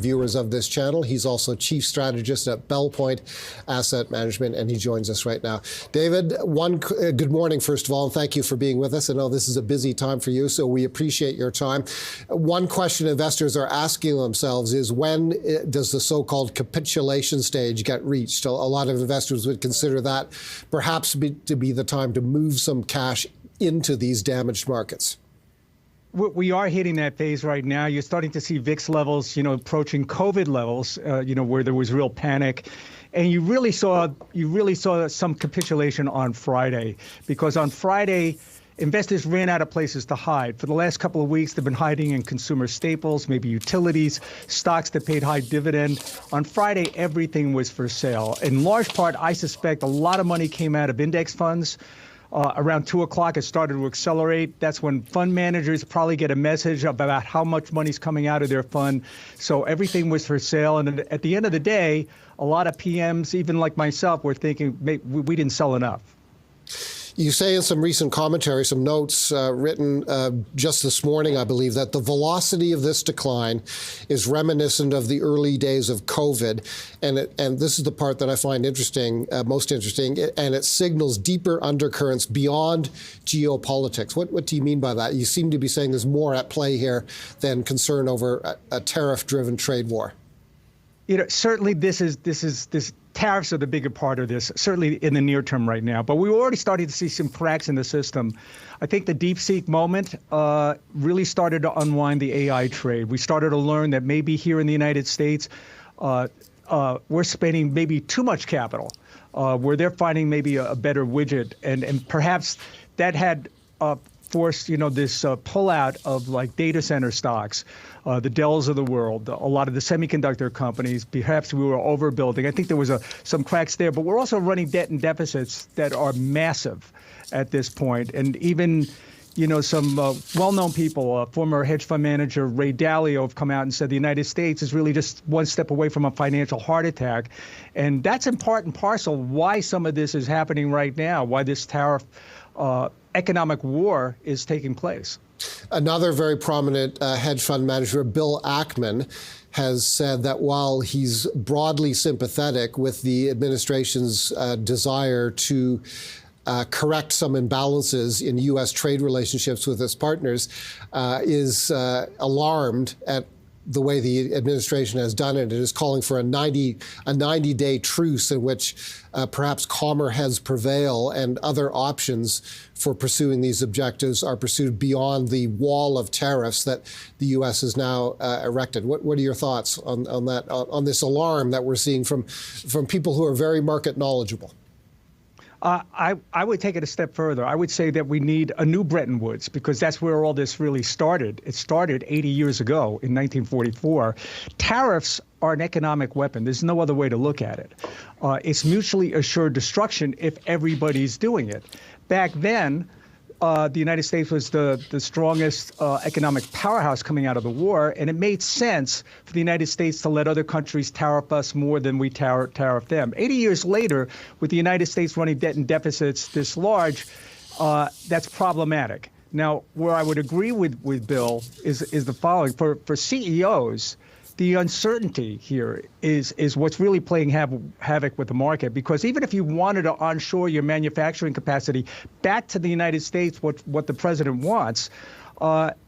viewers of this channel. He's also chief strategist at Belpointe Asset Management, and he joins us right now. David, good morning, first of all, and thank you for being with us. I know this is a busy time for you, so we appreciate your time. One question investors are asking themselves is, when does the so-called capitulation stage get reached? A lot of investors would consider that perhaps to be the time to move some cash into these damaged markets. We are hitting that phase right now. You're starting to see VIX levels, approaching COVID levels, where there was real panic. And you really saw some capitulation on Friday, because on Friday, investors ran out of places to hide. For the last couple of weeks, they've been hiding in consumer staples, maybe utilities, stocks that paid high dividend. On Friday, everything was for sale. In large part, I suspect a lot of money came out of index funds. Around 2 o'clock, it started to accelerate. That's when fund managers probably get a message about how much money's coming out of their fund. So everything was for sale. And at the end of the day, a lot of PMs, even like myself, were thinking we didn't sell enough. You say in some recent commentary, some notes written just this morning, I believe, that the velocity of this decline is reminiscent of the early days of COVID. And this is the part that I find interesting, most interesting, and it signals deeper undercurrents beyond geopolitics. What do you mean by that? You seem to be saying there's more at play here than concern over a tariff-driven trade war. Certainly this tariffs are the bigger part of this, certainly in the near term right now. But we're already starting to see some cracks in the system. I think the DeepSeek moment really started to unwind the AI trade. We started to learn that maybe here in the United States, we're spending maybe too much capital, where they're finding maybe a better widget. And perhaps that had forced, this pullout of like data center stocks, the Dells of the world, a lot of the semiconductor companies. Perhaps we were overbuilding. I think there was some cracks there, but we're also running debt and deficits that are massive at this point. And even, some well-known people, former hedge fund manager Ray Dalio, have come out and said the United States is really just one step away from a financial heart attack. And that's in part and parcel why some of this is happening right now, why this tariff economic war is taking place. Another very prominent hedge fund manager, Bill Ackman, has said that while he's broadly sympathetic with the administration's desire to correct some imbalances in U.S. trade relationships with its partners, is alarmed at the way the administration has done it. It is calling for a 90-day truce in which perhaps calmer heads prevail and other options for pursuing these objectives are pursued beyond the wall of tariffs that the U.S. has now erected. What are your thoughts on that, on this alarm that we're seeing from people who are very market knowledgeable? I would take it a step further. I would say that we need a new Bretton Woods, because that's where all this really started. It started 80 years ago in 1944. Tariffs are an economic weapon. There's no other way to look at it. It's mutually assured destruction if everybody's doing it. Back then, the United States was the strongest economic powerhouse coming out of the war, and it made sense for the United States to let other countries tariff us more than we tariff them. 80 years later, with the United States running debt and deficits this large, that's problematic. Now, where I would agree with Bill is the following. For CEOs, the uncertainty here is what's really playing havoc with the market, because even if you wanted to onshore your manufacturing capacity back to the United States, what the president wants,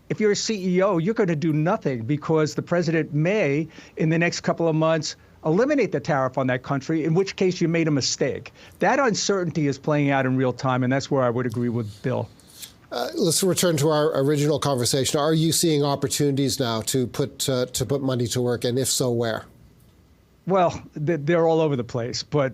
if you're a CEO, you're going to do nothing, because the president may, in the next couple of months, eliminate the tariff on that country, in which case you made a mistake. That uncertainty is playing out in real time, and that's where I would agree with Bill. Let's return to our original conversation. Are you seeing opportunities now to put money to work, and if so, where? Well, they're all over the place. But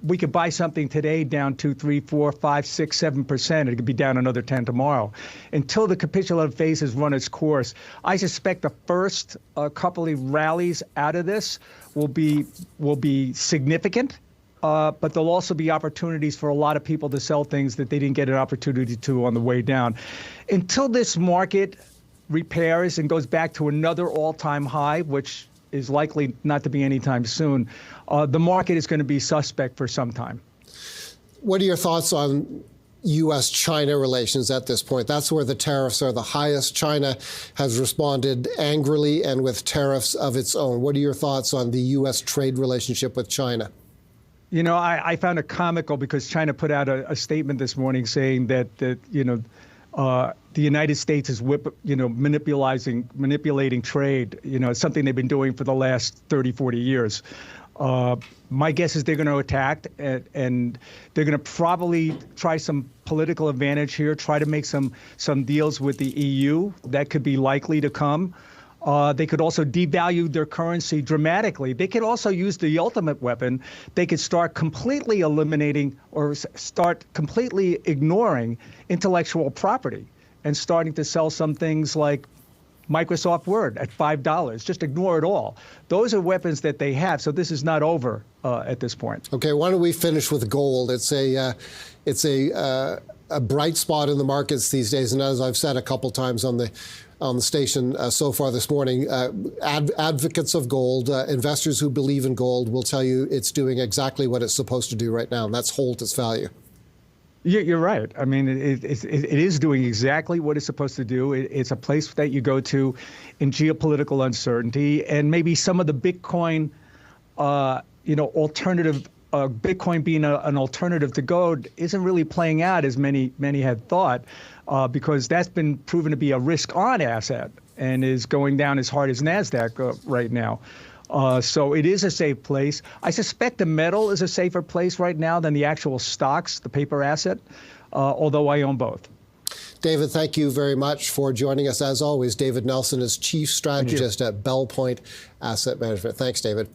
we could buy something today down 2, 3, 4, 5, 6, 7%. It could be down another 10 tomorrow. Until the capitulative phase has run its course, I suspect the first couple of rallies out of this will be significant. But there'll also be opportunities for a lot of people to sell things that they didn't get an opportunity to on the way down. Until this market repairs and goes back to another all-time high, which is likely not to be anytime soon, the market is going to be suspect for some time. What are your thoughts on U.S.-China relations at this point. That's where the tariffs are the highest. China has responded angrily and with tariffs of its own. What are your thoughts on the U.S. trade relationship with China? You know, I found it comical because China put out a statement this morning saying that the United States is manipulating trade. You know, it's something they've been doing for the last 30, 40 years. My guess is they're going to attack, and they're going to probably try some political advantage here, try to make some deals with the EU. That could be likely to come. They could also devalue their currency dramatically. They could also use the ultimate weapon. They could start completely eliminating or start completely ignoring intellectual property and starting to sell some things like Microsoft Word at $5. Just ignore it all. Those are weapons that they have. So this is not over at this point. Okay, why don't we finish with gold? It's a bright spot in the markets these days, and as I've said a couple times on the station so far this morning, advocates of gold, investors who believe in gold, will tell you it's doing exactly what it's supposed to do right now, and that's hold its value. You're right. I mean, it is doing exactly what it's supposed to do. It's a place that you go to in geopolitical uncertainty, and maybe some of the Bitcoin, alternative, Bitcoin being an alternative to gold isn't really playing out as many had thought, because that's been proven to be a risk-on asset and is going down as hard as NASDAQ right now. So it is a safe place. I suspect the metal is a safer place right now than the actual stocks, the paper asset, although I own both. David, thank you very much for joining us. As always, David Nelson is Chief Strategist at Belpointe Asset Management. Thanks, David.